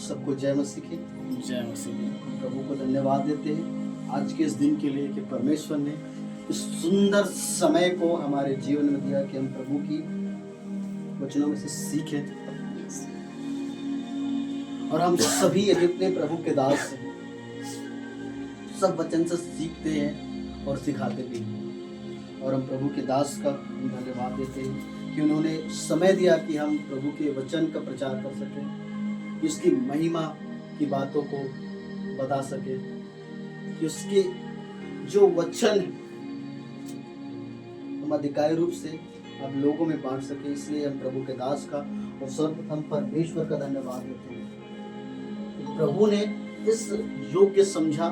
सबको जय मसीह की। जय मसीह की। प्रभु को धन्यवाद देते हैं आज के इस दिन के लिए कि परमेश्वर ने इस सुंदर समय को हमारे जीवन में दिया कि हम प्रभु की वचनों में से सीखें। और हम सभी जितने प्रभु के दास हैं सब वचन से सीखते हैं और सिखाते भी हैं। और हम प्रभु के दास का धन्यवाद देते हैं कि उन्होंने समय दिया कि हम प्रभु के वचन का प्रचार कर सकें, उसकी महिमा की बातों को बता सके, कि उसके जो वचन हम अधिकारिक रूप से आप लोगों में बांट सके। इसलिए हम प्रभु के दास का और सर्वप्रथम परमेश्वर का धन्यवाद देते हैं। प्रभु ने इस योग्य समझा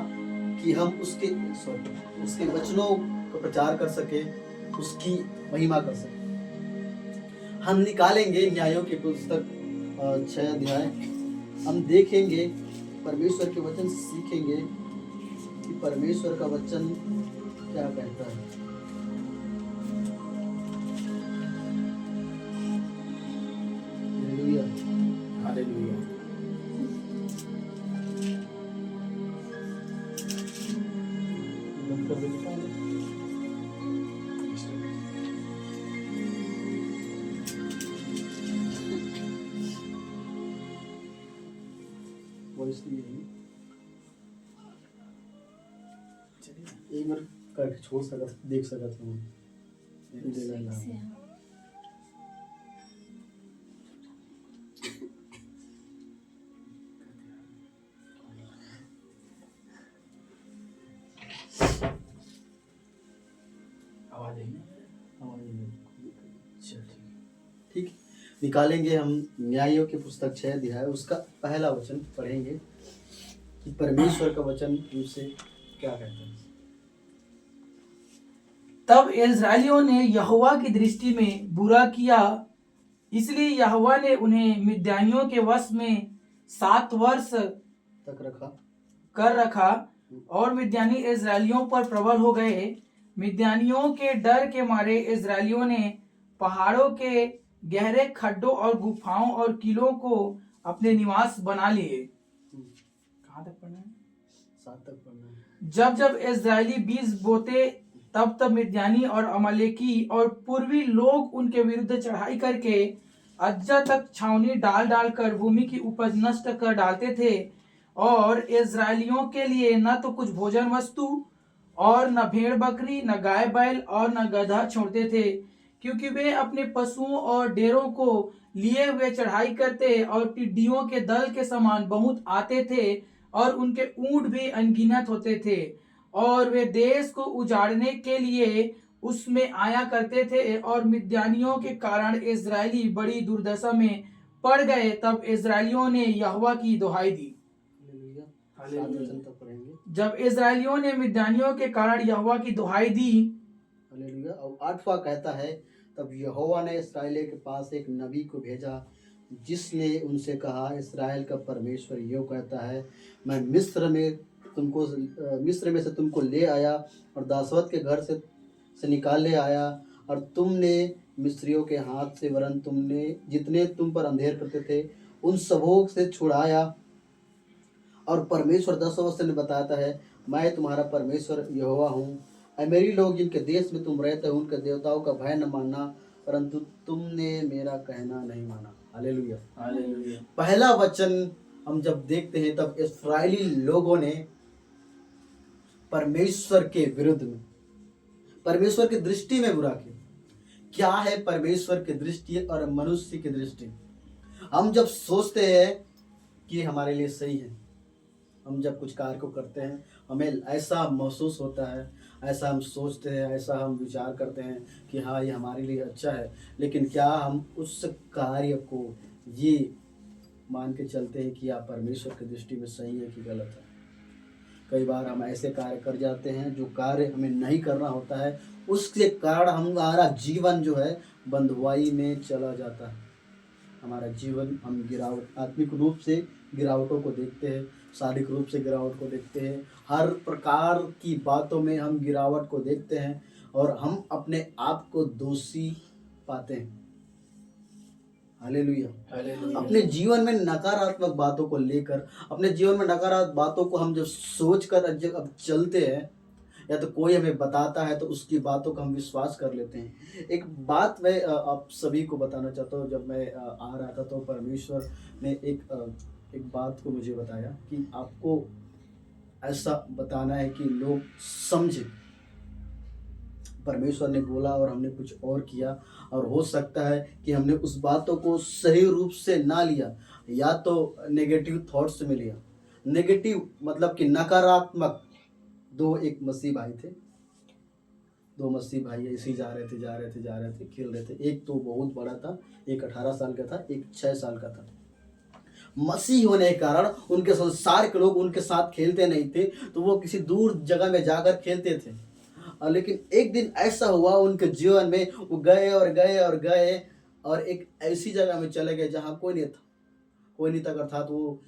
कि हम उसके वचनों का प्रचार कर सके, उसकी महिमा कर सके। हम निकालेंगे न्यायों की पुस्तक 6 अध्याय, हम देखेंगे परमेश्वर के वचन, सीखेंगे कि परमेश्वर का वचन क्या कहता है। Hallelujah, hallelujah. एक बार करके छोड़ सकत, देख सकत हूँ। ठीक, निकालेंगे हम न्यायों की पुस्तक 6 अध्याय, उसका पहला वचन पढ़ेंगे कि परमेश्वर का वचन हमसे क्या कहता है। तब इस्राएलियों ने यहोवा की दृष्टि में बुरा किया, इसलिए यहोवा ने उन्हें मिद्यानियों के वश में 7 वर्ष तक कर रखा और मिद्यानी इस्राएलियों पर प्रबल हो गए। मिद्यानियों के डर के मारे इस्राएलियों ने पहाड़ों के गहरे खड्डों और गुफाओं और किलों को अपने निवास बना लिए। कहाँ तक पढ़ना है? 7 तक पढ़ना है। जब जब इस्राएली बीज बोते तब तब मिद्यानी और अमालेकी और पूर्वी लोग उनके विरुद्ध चढ़ाई करके अज्जा तक छावनी डाल डाल कर भूमि की उपज नष्ट कर डालते थे। और इस्राएलियों के लिए न तो कुछ भोजन वस्तु और न भेड़ बकरी, न गाय बैल और न गधा छोड़ते थे, क्योंकि वे अपने पशुओं और डेरों को लिए हुए चढ़ाई करते और टिड्डियों के दल के समान बहुत आते थे और उनके ऊंट भी अनगिनत होते थे। और वे देश को उजाड़ने के लिए उसमें आया करते थे और मिद्यानियों के कारण इस्राएली बड़ी दुर्दशा में पड़ गए। तब इस्राएलियों ने यहोवा की दुहाई दी। जब इस्राएलियों ने मिद्यानियों के कारण यहोवा की दुहाई दी। हालेलुया। और 8वां कहता है, तब यहोवा ने इस्राएलियों के पास एक नबी को भेजा, जिसने उनसे कहा, इस्राएल का परमेश्वर यूँ कहता है, मैं मिस्र में से तुमको ले आया और दासवत के घर से निकाल ले आया, और तुमने मिस्रियों के हाथ से, वरन तुमने जितने तुम पर अंधेर करते थे उन सबों से छुड़ाया। और परमेश्वर 10 वचन में बताता है, मैं तुम्हारा परमेश्वर यहोवा हूँ। मेरी लोग जिनके देश में तुम रहते हो उनके देवताओं का भय न मानना, परंतु तुमने मेरा कहना नहीं माना। Hallelujah, hallelujah. पहला वचन हम जब देखते हैं तब इस्राएली लोगों ने परमेश्वर के विरुद्ध में, परमेश्वर की दृष्टि में बुरा किया। क्या है परमेश्वर की दृष्टि और मनुष्य की दृष्टि? हम जब सोचते हैं कि हमारे लिए सही है, हम जब कुछ कार्य को करते हैं हमें ऐसा महसूस होता है, ऐसा हम सोचते हैं, ऐसा हम विचार करते हैं कि हाँ ये हमारे लिए अच्छा है, लेकिन क्या हम उस कार्य को ये मान के चलते हैं कि आप परमेश्वर की दृष्टि में सही है कि गलत है? कई बार हम ऐसे कार्य कर जाते हैं जो कार्य हमें नहीं करना होता है, उसके कारण हमारा जीवन जो है बंधुआई में चला जाता है। हमारा जीवन, हम गिरावट, आत्मिक रूप से गिरावटों को देखते हैं, शारीरिक रूप से गिरावट को देखते हैं, हर प्रकार की बातों में हम गिरावट को देखते हैं और हम अपने आप को दोषी पाते हैं। हालेलुया। हालेलुया। अपने जीवन में नकारात्मक बातों को लेकर, अपने जीवन में नकारात्मक बातों को हम जब सोच कर जब अब चलते हैं, या तो कोई हमें बताता है तो उसकी बातों का हम विश्वास कर लेते हैं। एक बात मैं आप सभी को बताना चाहता हूँ। जब मैं आ रहा था तो परमेश्वर ने एक बात को मुझे बताया कि आपको ऐसा बताना है कि लोग समझे। परमेश्वर ने बोला और हमने कुछ और किया, और हो सकता है कि हमने उस बातों को सही रूप से ना लिया, या तो नेगेटिव थॉट्स में लिया। नेगेटिव मतलब कि नकारात्मक। एक मसीह भाई थे, दो मसीह भाई ऐसे ही जा रहे थे, खेल रहे थे। एक तो बहुत बड़ा था, एक 18 साल का था, एक 6 साल का था। मसीह होने के कारण उनके संसार के लोग उनके साथ खेलते नहीं थे, तो वो किसी दूर जगह में जाकर खेलते थे। लेकिन एक दिन ऐसा हुआ उनके जीवन में, वो गए और गए और गए, और एक ऐसी जगह में चले गए जहाँ कोई नहीं था। अर्थात वो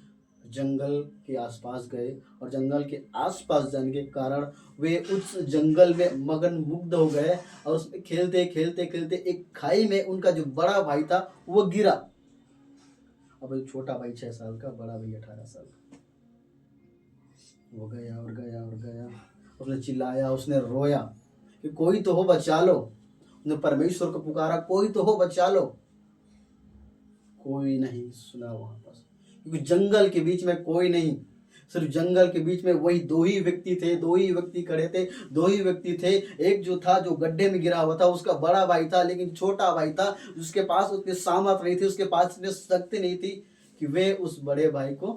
जंगल के आसपास गए, और जंगल के आसपास जाने के कारण वे उस जंगल में मगन मुग्ध हो गए, और उसमें खेलते खेलते खेलते एक खाई में उनका जो बड़ा भाई था वो गिरा। अब एक छोटा भाई 6 साल का, बड़ा भाई 18 साल का। वो गया और गया और गया, उसने चिल्लाया, उसने रोया कि कोई तो हो बचा लो। उसने परमेश्वर को पुकारा, कोई तो हो बचा लो। कोई नहीं सुना वहां पर, क्योंकि जंगल के बीच में कोई नहीं। सिर्फ जंगल के बीच में वही दो ही व्यक्ति थे, दो ही व्यक्ति खड़े थे, दो ही व्यक्ति थे। एक जो था, जो गड्ढे में गिरा हुआ था, उसका बड़ा भाई था, लेकिन छोटा भाई था जिसके पास उतनी सामर्थ नहीं थी, उसके पास इतनी शक्ति नहीं थी कि वे उस बड़े भाई को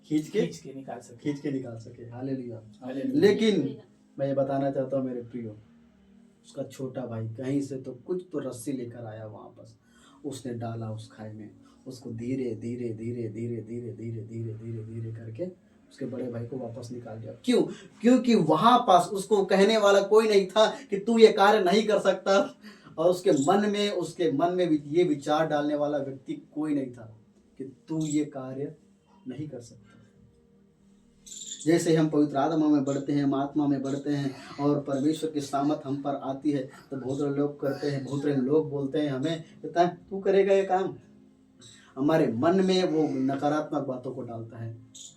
खींच के निकाल सके। हालेलुया। हालेलुया। लेकिन मैं ये बताना चाहता हूँ मेरे प्रियो, उसका छोटा भाई कहीं से तो कुछ तो रस्सी लेकर आया वहां पर, उसने डाला उस खाई में, उसको धीरे धीरे धीरे धीरे धीरे धीरे धीरे धीरे धीरे करके उसके बड़े भाई को वापस निकाल दिया। क्यों? क्योंकि वहां पास उसको कहने वाला कोई नहीं था कि तू ये कार्य नहीं कर सकता, और उसके मन में ये विचार डालने वाला व्यक्ति कोई नहीं था कि तू ये कार्य नहीं कर सकता। जैसे हम पवित्र आत्मा में बढ़ते हैं, हम आत्मा में बढ़ते हैं, और परमेश्वर की सामर्थ हम पर आती है, तो बहुत सारे लोग करते हैं, बहुत सारे लोग बोलते हैं हमें, कहता है तू करेगा ये काम। हमारे मन में वो नकारात्मक बातों को डालता है।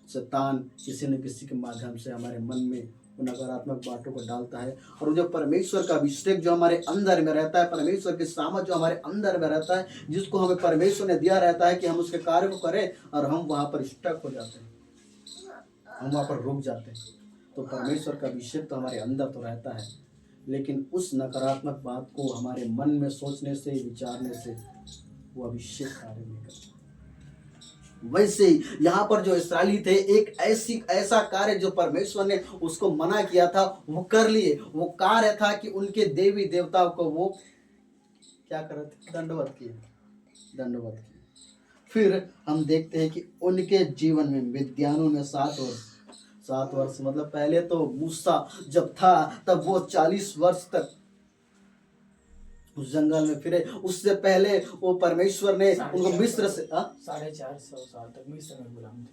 शैतान किसी न किसी के माध्यम से हमारे मन में वो नकारात्मक बातों को डालता है, और जो परमेश्वर का अभिषेक जो हमारे अंदर में रहता है, परमेश्वर की सामर्थ जो हमारे अंदर में रहता है, जिसको हमें परमेश्वर ने दिया रहता है कि हम उसके कार्य को करें, और हम वहाँ पर स्टक हो जाते हैं, हम वहाँ पर रुक जाते हैं। तो परमेश्वर का अभिषेक तो हमारे अंदर तो रहता है, लेकिन उस नकारात्मक बात को हमारे मन में सोचने से, विचारने से वो अभिषेक कार्य नहीं करता। वैसे ही यहाँ पर जो इस्राएली थे, एक ऐसा कार्य जो परमेश्वर ने उसको मना किया था वो कर लिए। वो कार्य था कि उनके देवी देवताओं को वो क्या कर रहे थे? दंडवत किए। फिर हम देखते हैं कि उनके जीवन में विद्यानों में 7 वर्ष मतलब पहले तो मूसा जब था तब वो 40 वर्ष तक उस जंगल में फिरे। उससे पहले वो परमेश्वर ने उनको मिस्र से 450 साल तक मिस्र में गुलाम थे।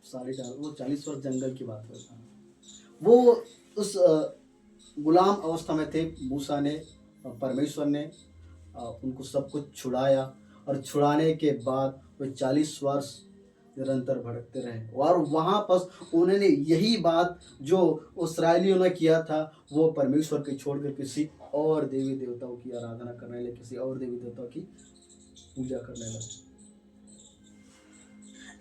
4.5 वो 40 वर्ष जंगल की बात है। वो उस गुलाम अवस्था में थे। मूसा ने, परमेश्वर ने उनको सब कुछ छुड़ाया, और छुड़ाने के बाद वो 40 वर्ष निरंतर भटकते रहे, और वहाँ पर उन्होंने यही बात जो इस्राएलियों ने किया था, वो परमेश्वर के छोड़कर किसी और देवी देवताओं की आराधना करने लगे, किसी और देवी देवताओं की पूजा करने लगे।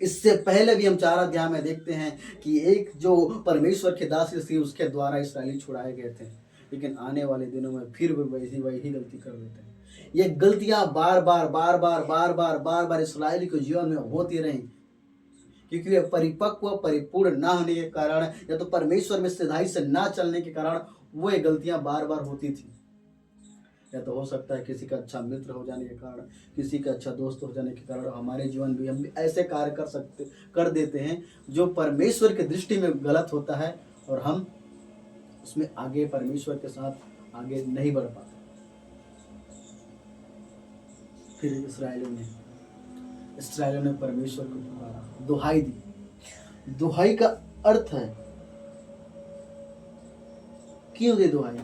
इससे पहले भी हम 4 अध्याय में देखते हैं कि एक जो परमेश्वर के दास थी, उसके द्वारा इस्राएली छुड़ाए गए थे, लेकिन आने वाले दिनों में फिर वे वही गलती कर देते हैं। ये गलतियां बार बार इस्राएली के जीवन में होती रही, क्योंकि वे परिपक्व परिपूर्ण ना होने के कारण, या तो परमेश्वर में सीधाई से ना चलने के कारण वो ये गलतियां बार बार होती थी। या तो हो सकता है किसी का अच्छा मित्र हो जाने के कारण, किसी का अच्छा दोस्त हो जाने के कारण हमारे जीवन भी हम ऐसे कार्य कर देते हैं जो परमेश्वर की दृष्टि में गलत होता है, और हम उसमें आगे परमेश्वर के साथ आगे नहीं बढ़ पाते। फिर इस्राएलियों ने परमेश्वर को पुकारा, दुहाई दी। दुहाई का अर्थ है, क्यों दे दुहाई?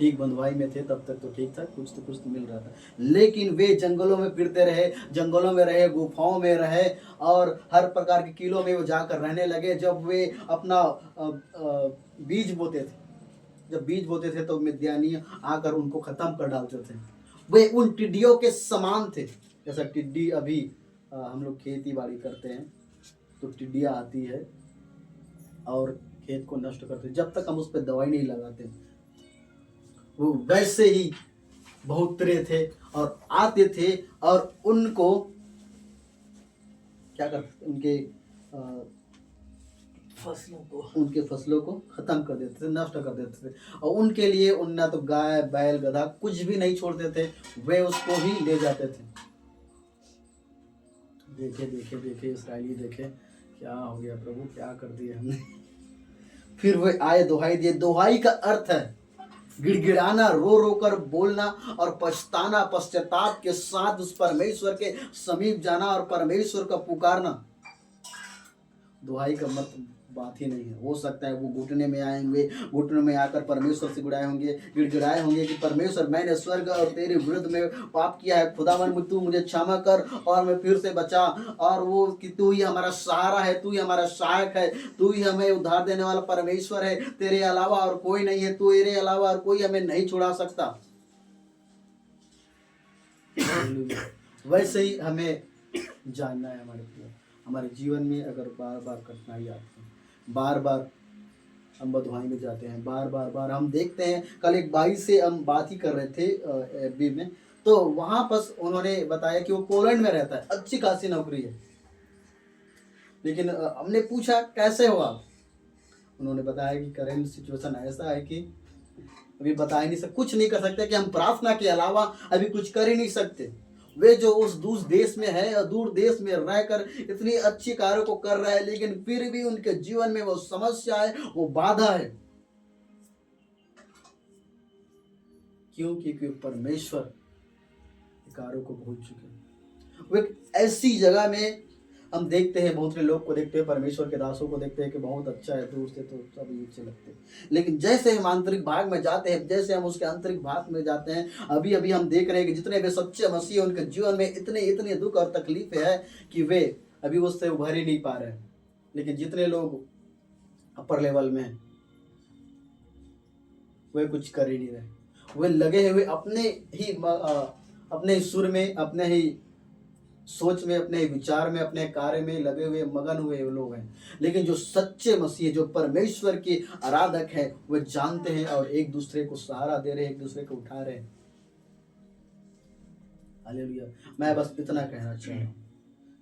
ठीक बंधुआई में थे तब तक तो ठीक था, कुछ तो मिल रहा था। लेकिन वे जंगलों में फिरते रहे, जंगलों में रहे, गुफाओं में रहे और हर प्रकार के कीलों में वो जाकर रहने लगे। जब वे अपना बीज बोते थे, जब बीज बोते थे तो मिद्यानी आकर उनको खत्म कर डालते थे। वे उन टिड्डियों के समान थे। जैसा टिड्डी अभी हम लोग खेती बाड़ी करते हैं तो टिड्डियाँ आती है और खेत को नष्ट करते, जब तक हम उस पर दवाई नहीं लगाते। वो वैसे ही बहुत तरह थे और आते थे और उनको क्या करते, उनके फसलों को खत्म कर देते थे, नष्ट कर देते थे। और उनके लिए उन ना तो गाय बैल गधा कुछ भी नहीं छोड़ते थे, वे उसको ही ले जाते थे। देखे देखे देखे इसराइली देखे क्या हो गया प्रभु, क्या कर दिया हमने। फिर वे आए, दुहाई दिए। दुहाई का अर्थ है गिड़गिड़ाना, रो रो कर बोलना और पछताना, पश्चाताप के साथ उस परमेश्वर के समीप जाना और परमेश्वर का पुकारना। दुहाई का मतलब बात ही नहीं है। हो सकता है वो घुटने में आएंगे, घुटनों में आकर परमेश्वर से गुड़ाए होंगे, गिड़गिड़ाए होंगे कि परमेश्वर मैंने स्वर्ग और तेरे विरुद्ध में पाप किया है, खुदावन तू मुझे क्षमा कर और मैं फिर से बचा। और वो कि तू ही हमारा सहारा है, तू ही हमारा सहायक है, तू ही हमें उद्धार देने वाला परमेश्वर है, तेरे अलावा और कोई नहीं है, तू तेरे अलावा और कोई हमें नहीं छुड़ा सकता। वैसे ही हमें जानना है हमारे जीवन में अगर बार बार कठिनाई आती है, बार बार हम बधुआई में जाते हैं, बार बार हम देखते हैं। कल एक भाई से हम बात ही कर रहे थे एफबी में, तो वहाँ पर उन्होंने बताया कि वो पोलैंड में रहता है, अच्छी खासी नौकरी है। लेकिन हमने पूछा कैसे हुआ, उन्होंने बताया कि करेंट सिचुएशन ऐसा है कि अभी बता ही नहीं सकते, कुछ नहीं कर सकते, कि हम प्रार्थना के अलावा अभी कुछ कर ही नहीं सकते। वे जो उस दूर देश में है और दूर देश में रहकर इतनी अच्छी कार्यों को कर रहा है, लेकिन फिर भी उनके जीवन में वो समस्या है, वो बाधा है। क्यों? क्योंकि परमेश्वर कार्यों को भूल चुके हैं। वो एक ऐसी जगह में हम देखते हैं, बहुत से लोग को देखते हैं, परमेश्वर के दासों को देखते हैं कि बहुत अच्छा है, दूर से तो सब अच्छे लगते हैं। लेकिन जैसे हम आंतरिक भाग में जाते हैं, जैसे हम उसके आंतरिक भाग में जाते हैं, अभी अभी हम देख रहे हैं कि जितने भी सच्चे मसीह हैं उनके जीवन में इतने दुख और तकलीफ है कि वे अभी उससे उभर ही नहीं पा रहे हैं। लेकिन जितने लोग अपर लेवल में हैं वे कुछ कर ही नहीं रहे, वे लगे हुए अपने सुर में, अपने ही सोच में, अपने विचार में, अपने कार्य में लगे हुए, मगन हुए लोग हैं। लेकिन जो सच्चे मसीह, जो परमेश्वर के आराधक हैं, वे जानते हैं और एक दूसरे को सहारा दे रहे हैं, एक दूसरे को उठा रहे हैं। हालेलुया। मैं बस इतना कहना चाह रहा हूँ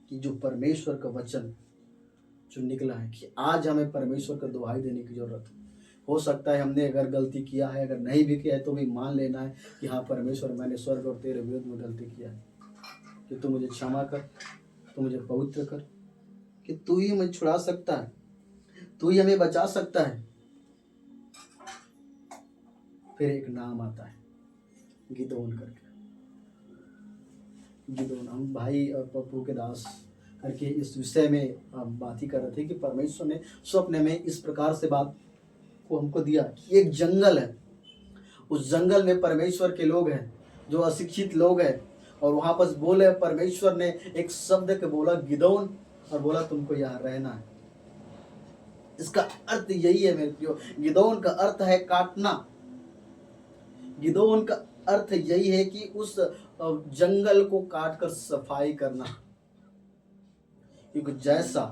कि जो परमेश्वर का वचन जो निकला है, कि आज हमें परमेश्वर का दुहाई देने की जरूरत है। हो सकता है हमने अगर गलती किया है, अगर नहीं भी किया है तो भी मान लेना है कि हाँ परमेश्वर, मैंने स्वर्ग और तेरे विरुद्ध में गलती किया है, कि तू मुझे क्षमा कर, तू मुझे पवित्र कर, कि तू ही मुझे छुड़ा सकता है, तू ही हमें बचा सकता है। फिर एक नाम आता है गिदोन करके। गिदोन, हम भाई और पप्पू के दास करके इस विषय में हम बात ही कर रहे थे कि परमेश्वर ने स्वप्न में इस प्रकार से बात को हमको दिया कि एक जंगल है, उस जंगल में परमेश्वर के लोग हैं जो अशिक्षित लोग हैं, और वहां पर बोले, परमेश्वर ने एक शब्द के बोला गिदोन, और बोला तुमको यहाँ रहना है। इसका अर्थ यही है मेरे प्रियो, गिदोन का अर्थ है काटना। गिदोन का अर्थ यही है कि उस जंगल को काटकर सफाई करना। क्योंकि जैसा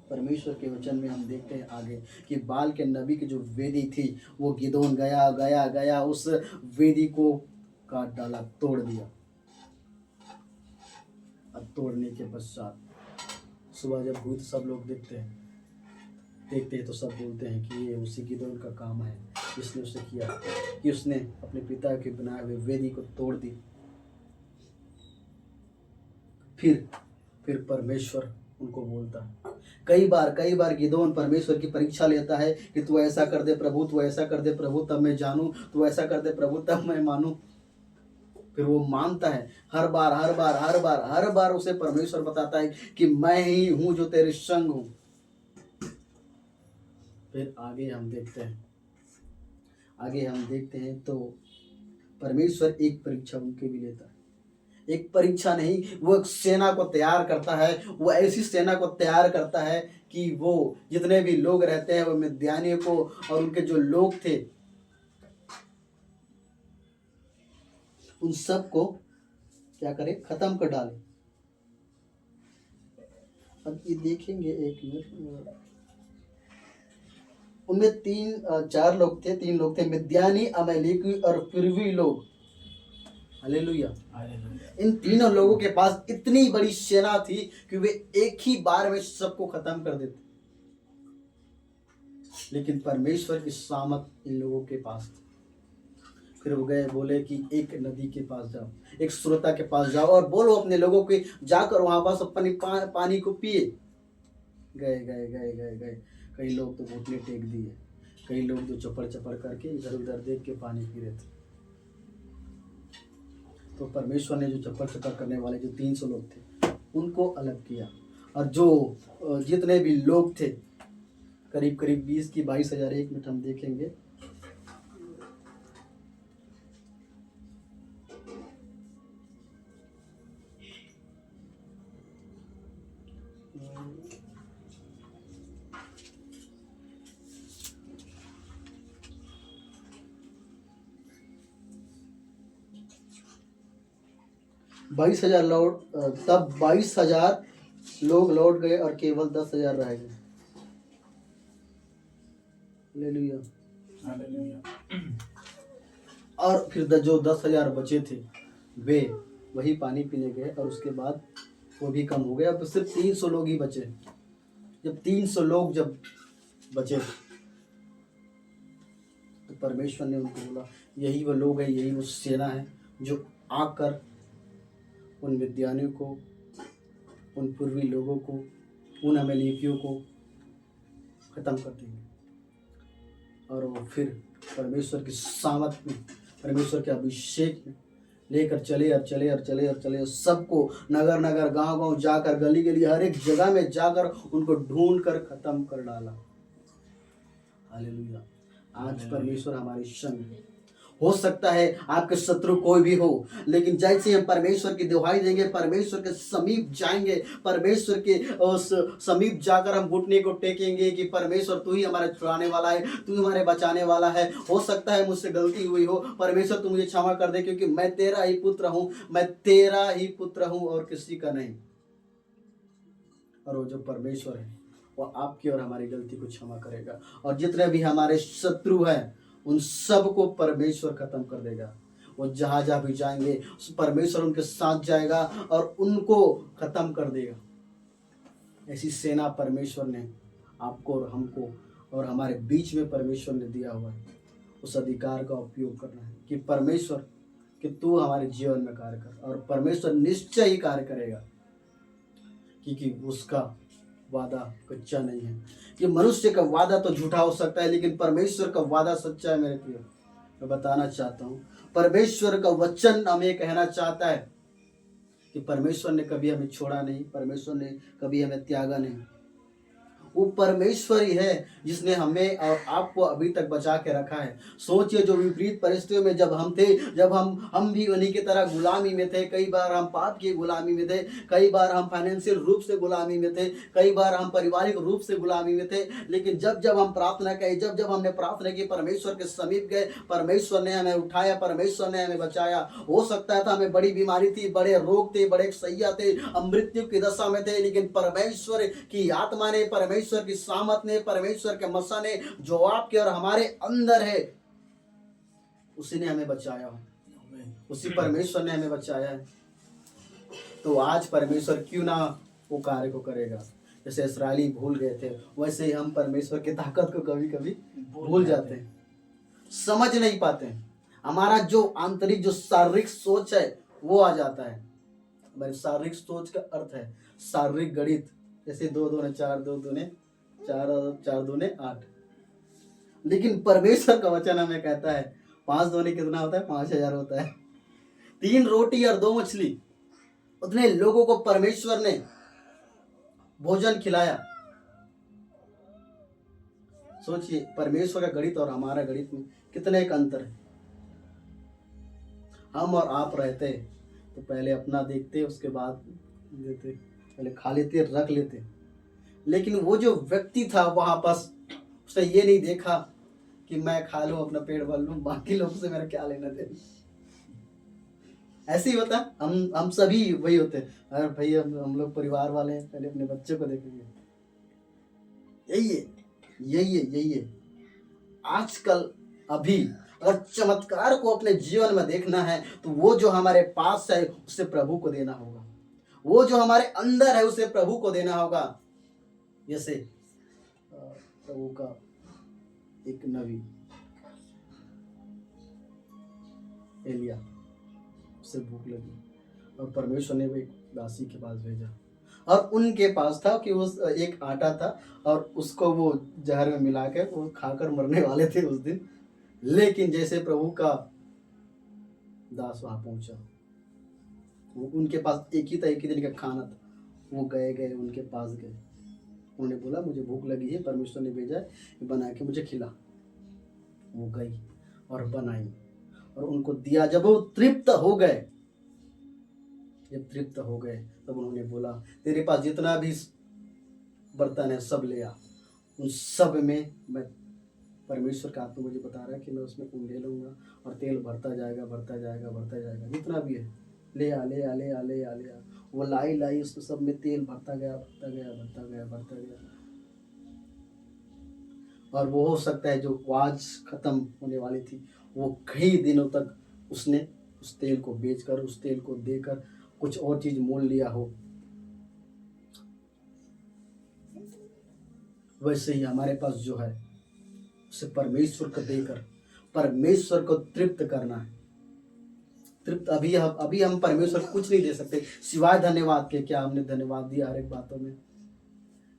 परमेश्वर के वचन में हम देखते हैं आगे कि बाल के नबी की जो वेदी थी, वो गिदोन गया उस वेदी को काट डाला, तोड़ दिया। अब तोड़ने के पश्चात सुबह जब हुई तो सब लोग देखते हैं तो सब बोलते हैं कि ये उसी गिदोन का काम है, इसने उसे किया कि उसने अपने पिता के बनाए हुए वेदी को तोड़ दी। फिर परमेश्वर उनको बोलता है। कई बार गिदोन परमेश्वर की परीक्षा लेता है कि तू ऐसा कर दे प्रभु, तू ऐसा कर दे प्रभु तब मैं जानूं, तू ऐसा कर दे प्रभु तब मैं मानूं। फिर वो मानता है। हर बार उसे परमेश्वर बताता है कि मैं ही हूं जो तेरे संग हूं। फिर आगे हम देखते हैं आगे हम देखते हैं तो परमेश्वर एक परीक्षा उनके भी लेता है। एक परीक्षा नहीं, वो एक सेना को तैयार करता है। वो ऐसी सेना को तैयार करता है कि वो जितने भी लोग रहते हैं वो मिद्यानियों को और उनके जो लोग थे उन सब को क्या करे, खत्म कर डाले। अब ये देखेंगे एक मिनट, उनमें चार लोग थे, तीन लोग थे, मिद्यानी, अमालेकी और पूर्वी लोग। हालेलुया। हालेलुया। इन तीनों लोगों के पास इतनी बड़ी सेना थी कि वे एक ही बार में सबको खत्म कर देते, लेकिन परमेश्वर की सामत इन लोगों के पास थी। फिर वो गए, बोले कि एक नदी के पास जाओ, एक स्रोता के पास जाओ और बोलो अपने लोगों के, जाकर वहां पास पानी को पिए। गए गए गए गए गए, कई लोग तो घुटने टेक दिए, कई लोग तो चपड़ चपड़ करके इधर उधर देख के पानी पी रहे थे। तो परमेश्वर ने जो चप्पल चप्पल करने वाले जो 300 लोग थे उनको अलग किया, और जो जितने भी लोग थे करीब करीब 20 की 22,000, एक मिनट हम देखेंगे। बाईस हजार लौट तब 22,000 लोग लौट गए और केवल 10,000 रह गए। हालेलुया। हालेलुया। और फिर जो 10,000 बचे थे वे वही पानी पीने गए, और उसके बाद वो भी कम हो गया। अब तो सिर्फ 300 लोग ही बचे। जब 300 लोग जब बचे तो परमेश्वर ने उनको बोला, यही वो लोग हैं, यही वो सेना है जो आकर उन विद्यानियों को, उन पूर्वी लोगों को, उन अमेलेकियों को खत्म कर देंगे। और वो फिर परमेश्वर की सामत में, परमेश्वर के अभिषेक में लेकर चले और चले और चले और चले, सबको नगर नगर, गांव गांव जाकर, गली गली, हर एक जगह में जाकर उनको ढूंढ कर खत्म कर डाला। हालेलुया। आज परमेश्वर हमारे संग है। हो सकता है आपके शत्रु कोई भी हो, लेकिन जैसे हम परमेश्वर की दुहाई देंगे, परमेश्वर के समीप जाएंगे, परमेश्वर के उस समीप जाकर हम घुटने को टेकेंगे कि परमेश्वर तू ही हमारे छुड़ाने वाला है, तू हमारे बचाने वाला है। हो सकता है मुझसे गलती हुई हो, परमेश्वर तू मुझे क्षमा कर दे, क्योंकि मैं तेरा ही पुत्र हूं, मैं तेरा ही पुत्र हूं और किसी का नहीं। और वो जो परमेश्वर है वो आपकी और हमारी गलती को क्षमा करेगा, और जितने भी हमारे शत्रु हैं उन सब को परमेश्वर खत्म कर देगा। वो जहां जहां भी जाएंगे परमेश्वर उनके साथ जाएगा और उनको खत्म कर देगा। ऐसी सेना परमेश्वर ने आपको और हमको और हमारे बीच में परमेश्वर ने दिया हुआ है। उस अधिकार का उपयोग करना है कि परमेश्वर कि तू हमारे जीवन में कार्य कर, और परमेश्वर निश्चय ही कार्य करेगा, क्योंकि उसका वादा कच्चा नहीं है। ये मनुष्य का वादा तो झूठा हो सकता है, लेकिन परमेश्वर का वादा सच्चा है। मेरे प्रिय, मैं बताना चाहता हूँ, परमेश्वर का वचन हमें कहना चाहता है कि परमेश्वर ने कभी हमें छोड़ा नहीं, परमेश्वर ने कभी हमें त्यागा नहीं। वो परमेश्वर ही है जिसने हमें और आपको अभी तक बचा के रखा है। सोचिए, जो विपरीत परिस्थितियों में जब हम थे, जब हम भी उन्हीं की तरह गुलामी में थे। कई बार हम पाप की गुलामी में थे, कई बार हम फाइनेंशियल रूप से गुलामी में थे, कई बार हम पारिवारिक रूप से गुलामी में थे। लेकिन जब जब हम प्रार्थना करें, जब जब हमने प्रार्थना की, परमेश्वर के समीप गए, परमेश्वर ने हमें उठाया, परमेश्वर ने हमें बचाया। हो सकता था हमें बड़ी बीमारी थी, बड़े रोग थे, बड़े सैया थे, हम मृत्यु की दशा में थे, लेकिन परमेश्वर की आत्मा ने, परमेश्वर की सामत ने, परमेश्वर के मसा ने जो आपके और हमारे अंदर है, उसी ने हमें बचाया। उसी परमेश्वर ने हमें बचाया है। तो आज परमेश्वर क्यों ना वो कार्य को करेगा। जैसे इस्राएली भूल गए थे, वैसे ही हम परमेश्वर की ताकत को कभी कभी भूल जाते हैं, समझ नहीं पाते हैं। हमारा जो आंतरिक, जो शारीरिक सोच है वो आ जाता है। हमारी शारीरिक सोच का अर्थ है शारीरिक गणित, जैसे 2 दूने 4, 2 दूने 4 और 4 दूने 8। लेकिन परमेश्वर का वचन हमें कहता है 5 दूने कितना होता है, 5,000 होता है। 3 रोटी और 2 मछली, उतने लोगों को परमेश्वर ने भोजन खिलाया। सोचिए, परमेश्वर का गणित और हमारा गणित में कितने एक अंतर है। हम और आप रहते तो पहले अपना देखते, उसके बाद देते, पहले खा लेते रख लेते। लेकिन वो जो व्यक्ति था वहां पास, उसने ये नहीं देखा कि मैं खा लूं अपना पेट भर लूं, बाकी लोगों से मेरा क्या लेना देना। ऐसे ही होता है, हम सभी वही होते हैं। अरे भाई हम लोग परिवार वाले हैं, पहले अपने बच्चे को देखेंगे। यही है, यही है, यही है। आजकल अभी अगर चमत्कार को अपने जीवन में देखना है तो वो जो हमारे पास है उसे प्रभु को देना होगा, वो जो हमारे अंदर है उसे प्रभु को देना होगा। जैसे प्रभु का एक नबी एलिया, उसे भूख लगी और परमेश्वर ने वो एक दासी के पास भेजा, और उनके पास था कि उस एक आटा था और उसको वो जहर में मिला के वो खाकर मरने वाले थे उस दिन। लेकिन जैसे प्रभु का दास वहां पहुंचा, वो उनके पास एक ही दिन का खाना था, वो गए उनके पास गए, उन्होंने बोला मुझे भूख लगी है, परमेश्वर ने भेजा है, बना के मुझे खिला। वो गई और बनाई और उनको दिया। जब वो तृप्त हो गए, जब तृप्त हो गए तब उन्होंने बोला तेरे पास जितना भी बर्तन है सब ले आ। उन सब में मैं, परमेश्वर का आत्मा मुझे बता रहा है कि मैं उसमें ले लूंगा और तेल भरता जाएगा, भरता जाएगा, भरता जाएगा, जितना भी है ले आ, ले आ, ले आ, ले आ, ले आ। वो लाई उसमें सब में तेल भरता गया, भरता गया, भरता गया, भरता गया। और वो हो सकता है जो आज खत्म होने वाली थी, वो कई दिनों तक उसने उस तेल को बेचकर, उस तेल को देकर कुछ और चीज मोल लिया हो। वैसे ही हमारे पास जो है उसे परमेश्वर को देकर परमेश्वर को तृप्त करना है। तृप्त अभी हम परमेश्वर को कुछ नहीं दे सकते सिवाय धन्यवाद के। क्या हमने धन्यवाद दिया हर एक बातों में?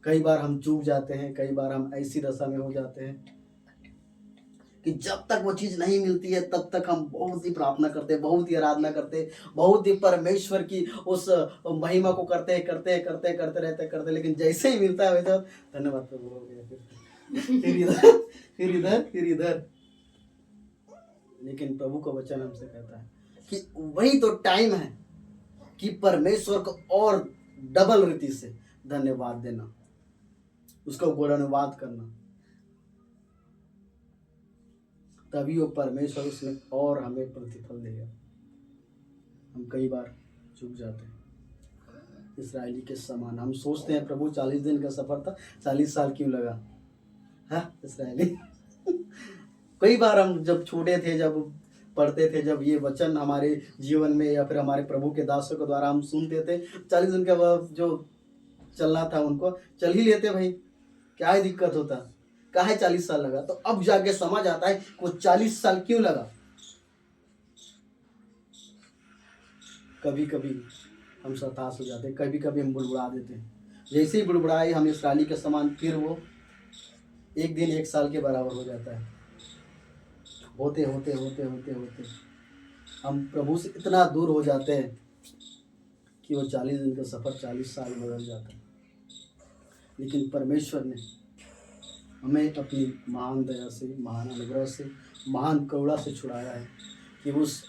कई बार हम चूक जाते हैं, कई बार हम ऐसी दशा में हो जाते हैं कि जब तक वो चीज नहीं मिलती है तब तक हम बहुत ही प्रार्थना करते, बहुत ही आराधना करते, बहुत ही परमेश्वर की उस महिमा को करते रहते, लेकिन जैसे ही मिलता है वैसे धन्यवाद प्रभु हो गया, फिर इधर। लेकिन प्रभु का वचन हमसे कहता है कि वही तो टाइम है कि परमेश्वर को और डबल रीति से धन्यवाद देना, उसका गुणानुवाद करना, तभी वो परमेश्वर उसमें और हमें प्रतिफल देगा। हम कई बार चूक जाते हैं इस्राएली के समान। हम सोचते हैं प्रभु 40 दिन का सफर था, 40 साल क्यों लगा? हाँ इस्राएली कई बार हम जब छोटे थे, जब पढ़ते थे, जब ये वचन हमारे जीवन में या फिर हमारे प्रभु के दासों के द्वारा हम सुनते थे, 40 दिन का जो चलना था उनको चल ही लेते भाई, क्या ही दिक्कत होता, काहे 40 साल लगा? तो अब जाके समझ आता है वो 40 साल क्यों लगा। कभी कभी हम हताश हो जाते हैं, कभी कभी हम बुड़बुड़ा देते हैं। जैसे ही बुड़बुड़ाए हम इस्राएली के समान, फिर वो एक दिन 1 साल के बराबर हो जाता है। होते होते होते होते होते हम प्रभु से इतना दूर हो जाते हैं कि वो 40 दिन का सफर 40 साल में बदल जाता है। लेकिन परमेश्वर ने हमें अपनी महान दया से, महान अनुग्रह से, महान करुणा से छुड़ाया है कि उस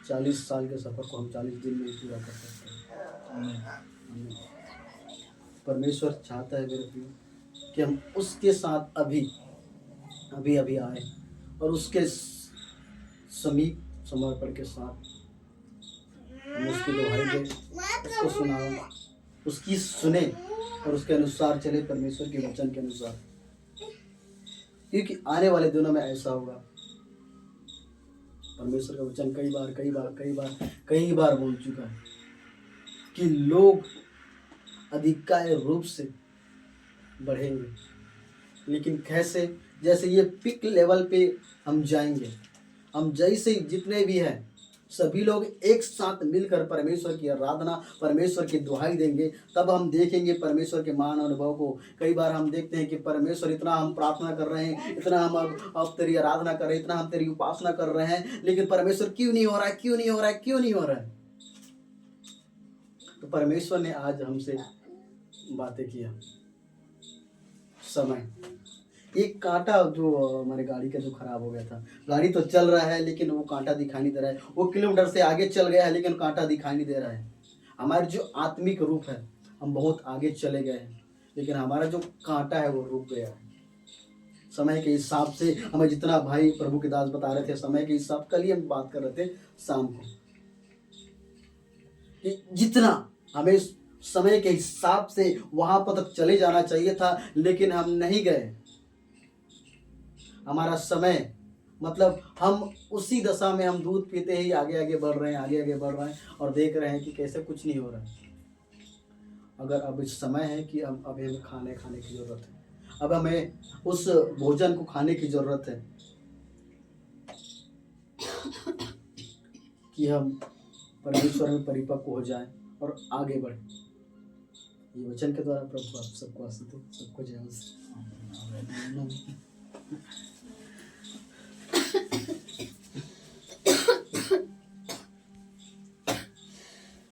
40 साल के सफर को हम 40 दिन में पूरा कर सकते हैं। परमेश्वर चाहता है मेरे प्रिय कि हम उसके साथ अभी आए और उसके समीप समर्पण के साथ हम उसकी दुहाई दें, उसको सुनाएं, उसकी सुने और उसके अनुसार चले, परमेश्वर के वचन के अनुसार। क्योंकि आने वाले दिनों में ऐसा होगा, परमेश्वर का वचन कई बार बोल चुका है कि लोग अधिकाय रूप से बढ़ेंगे। लेकिन कैसे? जैसे ये पिक लेवल पे हम जाएंगे, हम जैसे जितने भी हैं सभी लोग एक साथ मिलकर परमेश्वर की आराधना, परमेश्वर की दुहाई देंगे, तब हम देखेंगे परमेश्वर के महान अनुभव को। कई बार हम देखते हैं कि परमेश्वर इतना हम प्रार्थना कर रहे हैं, इतना हम अब तेरी आराधना कर रहे हैं, इतना हम तेरी उपासना कर रहे हैं, लेकिन परमेश्वर क्यों नहीं हो रहा है, क्यों नहीं हो रहा है, क्यों नहीं हो रहा है? तो परमेश्वर ने आज हमसे बातें किया, समय एक कांटा जो हमारे गाड़ी का जो खराब हो गया था, गाड़ी तो चल रहा है लेकिन वो कांटा दिखाई नहीं दे रहा है, वो किलोमीटर से आगे चल गया है लेकिन कांटा दिखाई नहीं दे रहा है। हमारे जो आत्मिक रूप है, हम बहुत आगे चले गए हैं लेकिन हमारा जो कांटा है वो रुक गया है। समय के हिसाब से हमें जितना भाई प्रभु के दास बता रहे थे, समय के हिसाब, कल ही हम बात कर रहे थे शाम को, कि जितना हमें समय के हिसाब से वहां पर तक चले जाना चाहिए था लेकिन हम नहीं गए। हमारा समय मतलब हम उसी दशा में, हम दूध पीते ही आगे आगे बढ़ रहे हैं, आगे आगे बढ़ रहे हैं और देख रहे हैं कि कैसे कुछ नहीं हो रहा है। अगर अब इस समय है कि अब हमें खाने की जरूरत है, अब हमें उस भोजन को खाने की जरूरत है कि हम परमेश्वर में परिपक्व हो जाएं और आगे बढ़ें। ये वचन के द्वारा प्रभु आप सबको आशीष दे, सबको जय मसीह।